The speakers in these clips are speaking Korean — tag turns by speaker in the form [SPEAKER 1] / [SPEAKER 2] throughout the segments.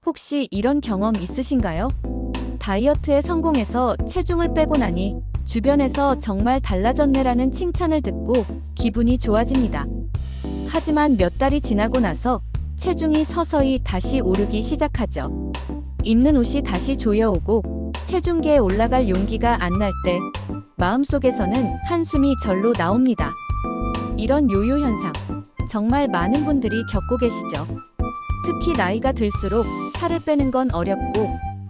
[SPEAKER 1] 혹시 이런 경험 있으신가요? 다이어트에 성공해서 체중을 빼고 나니 주변에서 정말 달라졌네라는 칭찬을 듣고 기분이 좋아집니다. 하지만 몇 달이 지나고 나서 체중이 서서히 다시 오르기 시작하죠. 입는 옷이 다시 조여오고 체중계에 올라갈 용기가 안 날 때 마음속에서는 한숨이 절로 나옵니다. 이런 요요 현상, 정말 많은 분들이 겪고 계시죠. 특히 나이가 들수록 살을 빼는 건 어렵고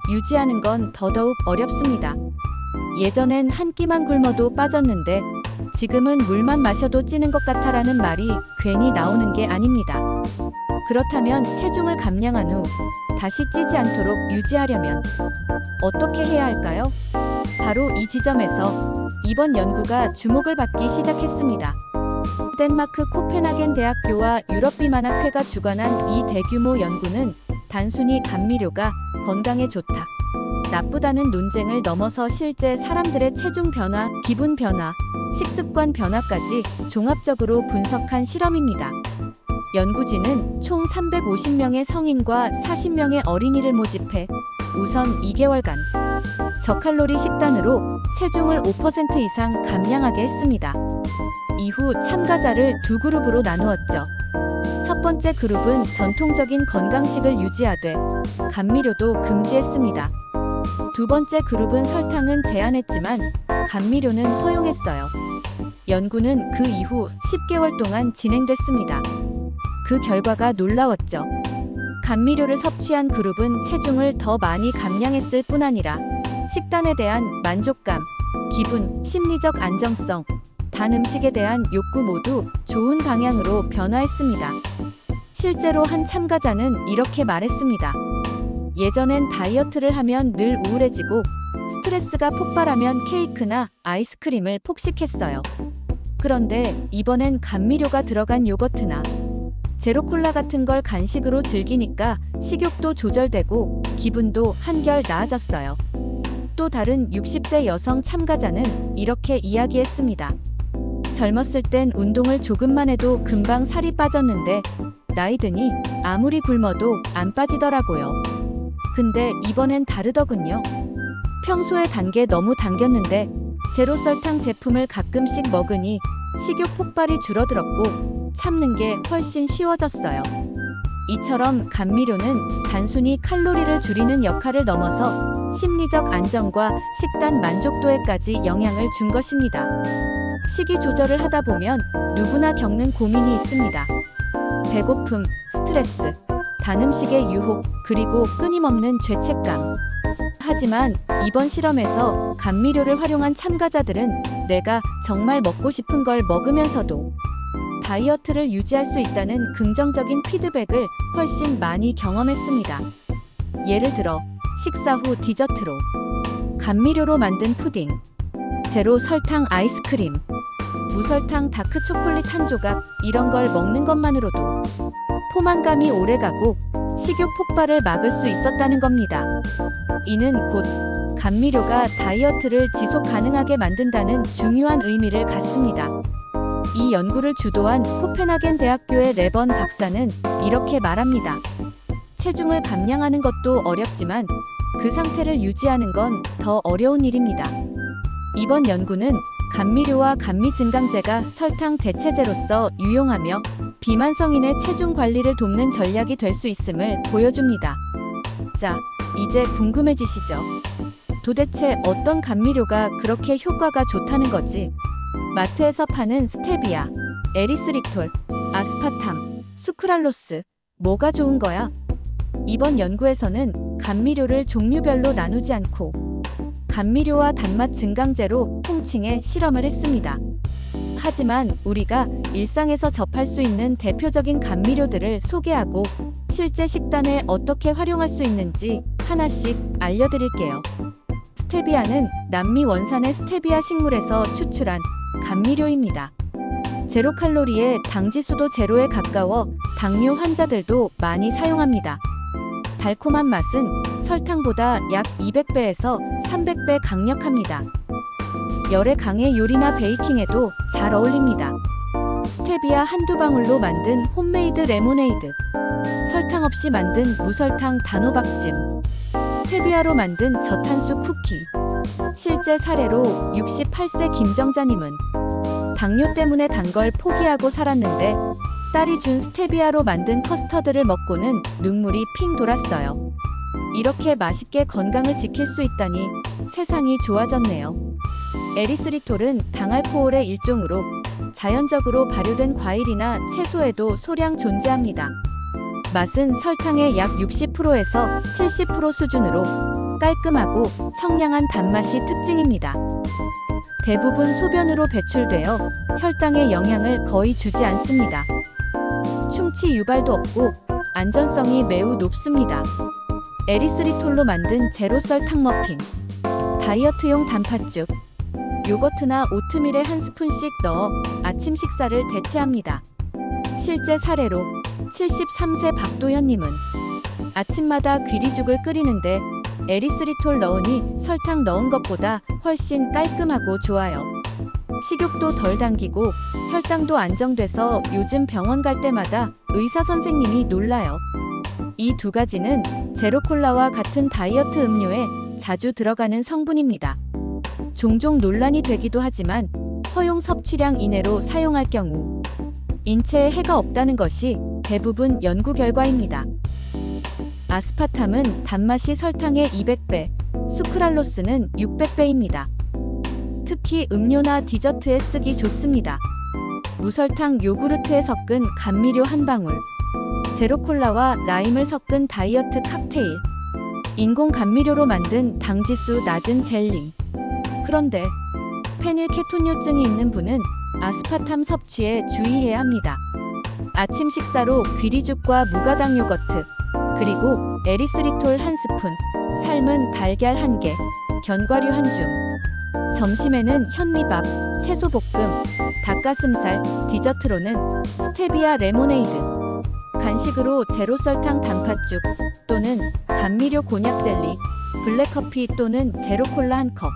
[SPEAKER 1] 유지하는 건 더더욱 어렵습니다. 예전엔 한 끼만 굶어도 빠졌는데 지금은 물만 마셔도 찌는 것 같아라는 말이 괜히 나오는 게 아닙니다. 그렇다면 체중을 감량한 후 다시 찌지 않도록 유지하려면 어떻게 해야 할까요? 바로 이 지점에서 이번 연구가 주목을 받기 시작했습니다. 덴마크 코펜하겐 대학교와 유럽비만학회가 주관한 이 대규모 연구는 단순히 감미료가 건강에 좋다, 나쁘다는 논쟁을 넘어서 실제 사람들의 체중 변화, 기분 변화, 식습관 변화까지 종합적으로 분석한 실험입니다. 연구진은 총 350명의 성인과 40명의 어린이를 모집해 우선 2개월간 저칼로리 식단으로 체중을 5% 이상 감량하게 했습니다. 이후 참가자를 두 그룹으로 나누었죠. 첫 번째 그룹은 전통적인 건강식을 유지하되 감미료도 금지했습니다. 두 번째 그룹은 설탕은 제한했지만 감미료는 허용했어요. 연구는 그 이후 10개월 동안 진행됐습니다. 그 결과가 놀라웠죠. 감미료를 섭취한 그룹은 체중을 더 많이 감량했을 뿐 아니라 식단에 대한 만족감, 기분, 심리적 안정성, 단 음식에 대한 욕구 모두 좋은 방향으로 변화했습니다. 실제로 한 참가자는 이렇게 말했습니다. 예전엔 다이어트를 하면 늘 우울해지고 스트레스가 폭발하면 케이크나 아이스크림을 폭식했어요. 그런데 이번엔 감미료가 들어간 요거트나 제로콜라 같은 걸 간식으로 즐기니까 식욕도 조절되고 기분도 한결 나아졌어요. 또 다른 60대 여성 참가자는 이렇게 이야기했습니다. 젊었을 땐 운동을 조금만 해도 금방 살이 빠졌는데 나이 드니 아무리 굶어도 안 빠지더라고요. 근데 이번엔 다르더군요. 평소에 단 게 너무 당겼는데 제로 설탕 제품을 가끔씩 먹으니 식욕 폭발이 줄어들었고 참는 게 훨씬 쉬워졌어요. 이처럼 감미료는 단순히 칼로리를 줄이는 역할을 넘어서 심리적 안정과 식단 만족도에까지 영향을 준 것입니다. 식이 조절을 하다 보면 누구나 겪는 고민이 있습니다. 배고픔, 스트레스, 단 음식의 유혹, 그리고 끊임없는 죄책감. 하지만 이번 실험에서 감미료를 활용한 참가자들은 내가 정말 먹고 싶은 걸 먹으면서도 다이어트를 유지할 수 있다는 긍정적인 피드백을 훨씬 많이 경험했습니다. 예를 들어 식사 후 디저트로 감미료로 만든 푸딩, 제로 설탕 아이스크림, 무설탕 다크 초콜릿 한 조각, 이런 걸 먹는 것만으로도 포만감이 오래가고 식욕 폭발을 막을 수 있었다는 겁니다. 이는 곧 감미료가 다이어트를 지속 가능하게 만든다는 중요한 의미를 갖습니다. 이 연구를 주도한 코펜하겐 대학교의 레번 박사는 이렇게 말합니다. 체중을 감량하는 것도 어렵지만 그 상태를 유지하는 건 더 어려운 일입니다. 이번 연구는 감미료와 감미 증강제가 설탕 대체제로서 유용하며 비만 성인의 체중 관리를 돕는 전략이 될 수 있음을 보여줍니다. 자, 이제 궁금해지시죠? 도대체 어떤 감미료가 그렇게 효과가 좋다는 거지? 마트에서 파는 스테비아, 에리스리톨, 아스파탐, 수크랄로스, 뭐가 좋은 거야? 이번 연구에서는 감미료를 종류별로 나누지 않고 감미료와 단맛 증강제로 통칭해 실험을 했습니다. 하지만 우리가 일상에서 접할 수 있는 대표적인 감미료들을 소개하고 실제 식단에 어떻게 활용할 수 있는지 하나씩 알려드릴게요. 스테비아는 남미 원산의 스테비아 식물에서 추출한 감미료입니다. 제로 칼로리에 당지수도 제로에 가까워 당뇨 환자들도 많이 사용합니다. 달콤한 맛은 설탕보다 약 200배에서 300배 강력합니다. 열에 강해 요리나 베이킹에도 잘 어울립니다. 스테비아 한두 방울로 만든 홈메이드 레모네이드, 설탕 없이 만든 무설탕 단호박찜, 스테비아로 만든 저탄수 쿠키. 실제 사례로 68세 김정자님은 당뇨 때문에 단 걸 포기하고 살았는데 딸이 준 스테비아로 만든 커스터드를 먹고는 눈물이 핑 돌았어요. 이렇게 맛있게 건강을 지킬 수 있다니 세상이 좋아졌네요. 에리스리톨은 당알코올의 일종으로 자연적으로 발효된 과일이나 채소에도 소량 존재합니다. 맛은 설탕의 약 60%에서 70% 수준으로 깔끔하고 청량한 단맛이 특징입니다. 대부분 소변으로 배출되어 혈당에 영향을 거의 주지 않습니다. 충치 유발도 없고 안전성이 매우 높습니다. 에리스리톨로 만든 제로 설탕 머핀, 다이어트용 단팥죽, 요거트나 오트밀에 한 스푼씩 넣어 아침 식사를 대체합니다. 실제 사례로 73세 박도현님은 아침마다 귀리죽을 끓이는데 에리스리톨 넣으니 설탕 넣은 것보다 훨씬 깔끔하고 좋아요. 식욕도 덜 당기고 혈당도 안정돼서 요즘 병원 갈 때마다 의사 선생님이 놀라요. 이 두 가지는 제로콜라와 같은 다이어트 음료에 자주 들어가는 성분입니다. 종종 논란이 되기도 하지만 허용 섭취량 이내로 사용할 경우 인체에 해가 없다는 것이 대부분 연구 결과입니다. 아스파탐은 단맛이 설탕의 200배, 수크랄로스는 600배입니다. 특히 음료나 디저트에 쓰기 좋습니다. 무설탕 요구르트에 섞은 감미료 한 방울, 제로콜라와 라임을 섞은 다이어트 칵테일, 인공 감미료로 만든 당지수 낮은 젤리. 그런데 페닐케톤요증이 있는 분은 아스파탐 섭취에 주의해야 합니다. 아침 식사로 귀리죽과 무가당 요거트, 그리고 에리스리톨 한 스푼, 삶은 달걀 1개, 견과류 1줌. 점심에는 현미밥, 채소볶음, 닭가슴살, 디저트로는 스테비아 레모네이드. 간식으로 제로설탕 단팥죽 또는 감미료 곤약 젤리, 블랙커피 또는 제로콜라 1컵.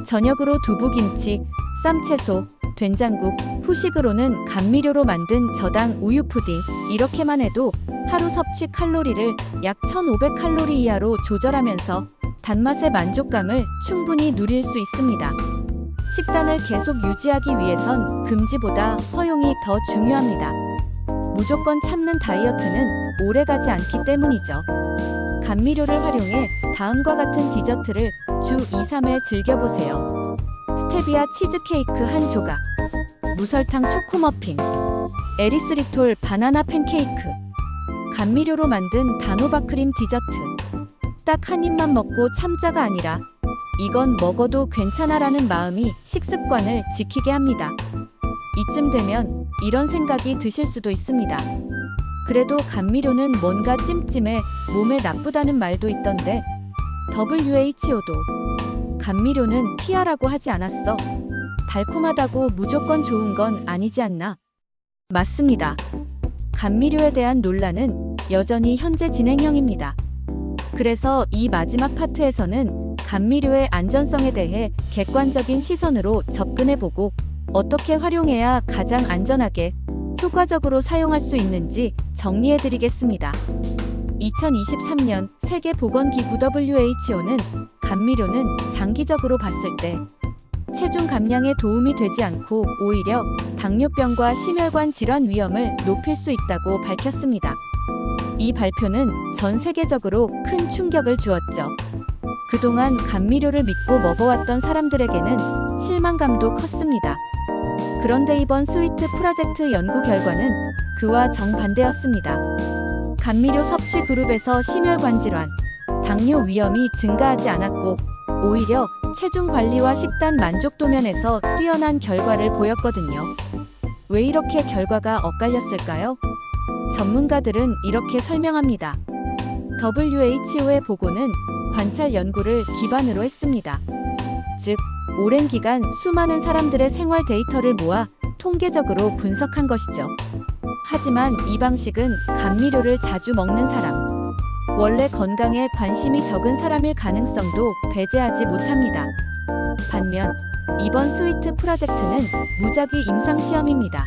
[SPEAKER 1] 저녁으로 두부김치, 쌈채소, 된장국, 후식으로는 감미료로 만든 저당 우유 푸딩. 이렇게만 해도 하루 섭취 칼로리를 약 1500칼로리 이하로 조절하면서 단맛의 만족감을 충분히 누릴 수 있습니다. 식단을 계속 유지하기 위해선 금지보다 허용이 더 중요합니다. 무조건 참는 다이어트는 오래가지 않기 때문이죠. 감미료를 활용해 다음과 같은 디저트를 주 2-3회 즐겨보세요. 스테비아 치즈케이크 한 조각, 무설탕 초코머핀, 에리스리톨 바나나 팬케이크, 감미료로 만든 단호박크림 디저트. 딱 한 입만 먹고 참자가 아니라 이건 먹어도 괜찮아라는 마음이 식습관을 지키게 합니다. 이쯤 되면 이런 생각이 드실 수도 있습니다. 그래도 감미료는 뭔가 찜찜해 몸에 나쁘다는 말도 있던데 WHO도 감미료는 피하라고 하지 않았어. 달콤하다고 무조건 좋은 건 아니지 않나? 맞습니다. 감미료에 대한 논란은 여전히 현재 진행형입니다. 그래서 이 마지막 파트에서는 감미료의 안전성에 대해 객관적인 시선으로 접근해보고 어떻게 활용해야 가장 안전하게 효과적으로 사용할 수 있는지 정리해드리겠습니다. 2023년 세계보건기구 WHO는 감미료는 장기적으로 봤을 때 체중 감량에 도움이 되지 않고 오히려 당뇨병과 심혈관 질환 위험을 높일 수 있다고 밝혔습니다. 이 발표는 전 세계적으로 큰 충격을 주었죠. 그동안 감미료를 믿고 먹어왔던 사람들에게는 실망감도 컸습니다. 그런데 이번 스위트 프로젝트 연구 결과는 그와 정반대였습니다. 감미료 섭취 그룹에서 심혈관 질환, 당뇨 위험이 증가하지 않았고 오히려 체중 관리와 식단 만족도 면에서 뛰어난 결과를 보였거든요. 왜 이렇게 결과가 엇갈렸을까요? 전문가들은 이렇게 설명합니다. WHO의 보고는 관찰 연구를 기반으로 했습니다. 즉, 오랜 기간 수많은 사람들의 생활 데이터를 모아 통계적으로 분석한 것이죠. 하지만 이 방식은 감미료를 자주 먹는 사람, 원래 건강에 관심이 적은 사람일 가능성도 배제하지 못합니다. 반면 이번 스위트 프로젝트는 무작위 임상시험입니다.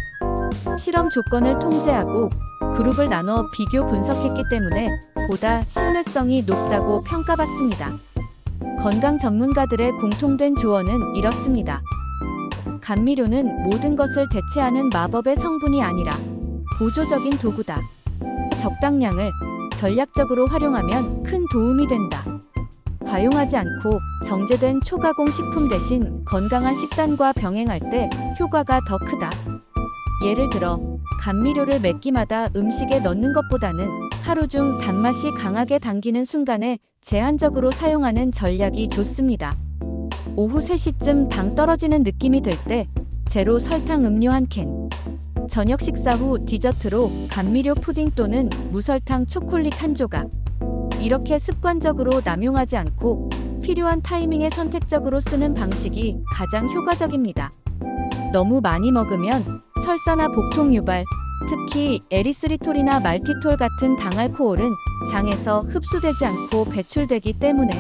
[SPEAKER 1] 실험 조건을 통제하고 그룹을 나눠 비교 분석했기 때문에 보다 신뢰성이 높다고 평가받습니다. 건강 전문가들의 공통된 조언은 이렇습니다. 감미료는 모든 것을 대체하는 마법의 성분이 아니라 보조적인 도구다. 적당량을 전략적으로 활용하면 큰 도움이 된다. 과용하지 않고 정제된 초가공 식품 대신 건강한 식단과 병행할 때 효과가 더 크다. 예를 들어 감미료를 몇 끼마다 음식에 넣는 것보다는 하루 중 단맛이 강하게 당기는 순간에 제한적으로 사용하는 전략이 좋습니다. 오후 3시쯤 당 떨어지는 느낌이 들 때 제로 설탕 음료 한 캔. 저녁 식사 후 디저트로 감미료 푸딩 또는 무설탕 초콜릿 한 조각. 이렇게 습관적으로 남용하지 않고 필요한 타이밍에 선택적으로 쓰는 방식이 가장 효과적입니다. 너무 많이 먹으면 설사나 복통 유발, 특히 에리스리톨이나 말티톨 같은 당알코올은 장에서 흡수되지 않고 배출되기 때문에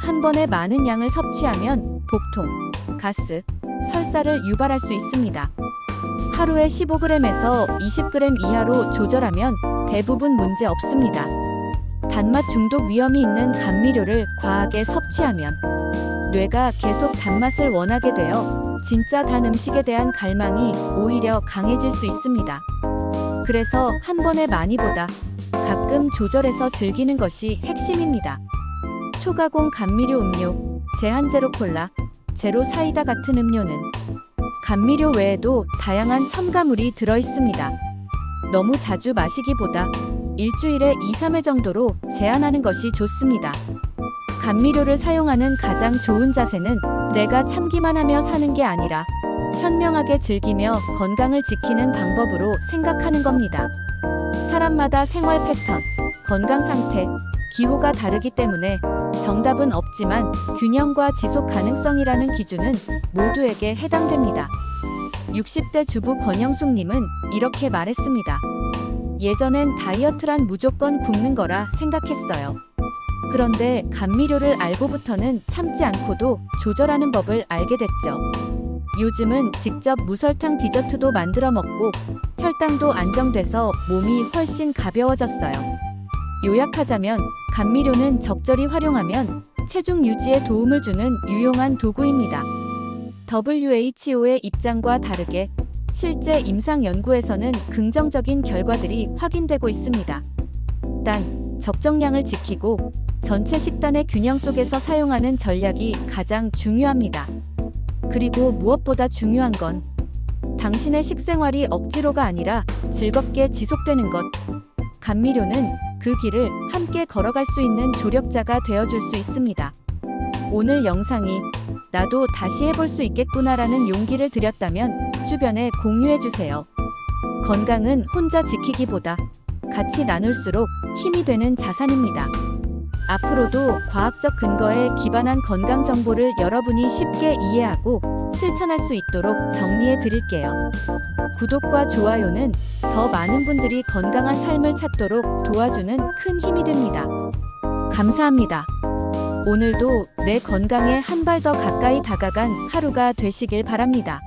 [SPEAKER 1] 한 번에 많은 양을 섭취하면 복통, 가스, 설사를 유발할 수 있습니다. 하루에 15g에서 20g 이하로 조절하면 대부분 문제 없습니다. 단맛 중독 위험이 있는 감미료를 과하게 섭취하면 뇌가 계속 단맛을 원하게 되어 진짜 단 음식에 대한 갈망이 오히려 강해질 수 있습니다. 그래서 한 번에 많이보다 가끔 조절해서 즐기는 것이 핵심입니다. 초가공 감미료 음료, 제한 제로 콜라, 제로 사이다 같은 음료는 감미료 외에도 다양한 첨가물이 들어 있습니다. 너무 자주 마시기보다 일주일에 2-3회 정도로 제한하는 것이 좋습니다. 감미료를 사용하는 가장 좋은 자세는 내가 참기만 하며 사는 게 아니라 현명하게 즐기며 건강을 지키는 방법으로 생각하는 겁니다. 사람마다 생활 패턴, 건강 상태, 기호가 다르기 때문에 정답은 없지만 균형과 지속 가능성이라는 기준은 모두에게 해당됩니다. 60대 주부 권영숙님은 이렇게 말했습니다. 예전엔 다이어트란 무조건 굶는 거라 생각했어요. 그런데 감미료를 알고부터는 참지 않고도 조절하는 법을 알게 됐죠. 요즘은 직접 무설탕 디저트도 만들어 먹고 혈당도 안정돼서 몸이 훨씬 가벼워졌어요. 요약하자면 감미료는 적절히 활용하면 체중 유지에 도움을 주는 유용한 도구입니다. WHO의 입장과 다르게 실제 임상 연구에서는 긍정적인 결과들이 확인되고 있습니다. 단, 적정량을 지키고 전체 식단의 균형 속에서 사용하는 전략이 가장 중요합니다. 그리고 무엇보다 중요한 건 당신의 식생활이 억지로가 아니라 즐겁게 지속되는 것. 감미료는 그 길을 함께 걸어갈 수 있는 조력자가 되어줄 수 있습니다. 오늘 영상이 나도 다시 해볼 수 있겠구나라는 용기를 드렸다면 주변에 공유해주세요. 건강은 혼자 지키기보다 같이 나눌수록 힘이 되는 자산입니다. 앞으로도 과학적 근거에 기반한 건강 정보를 여러분이 쉽게 이해하고 실천할 수 있도록 정리해 드릴게요. 구독과 좋아요는 더 많은 분들이 건강한 삶을 찾도록 도와주는 큰 힘이 됩니다. 감사합니다. 오늘도 내 건강에 한 발 더 가까이 다가간 하루가 되시길 바랍니다.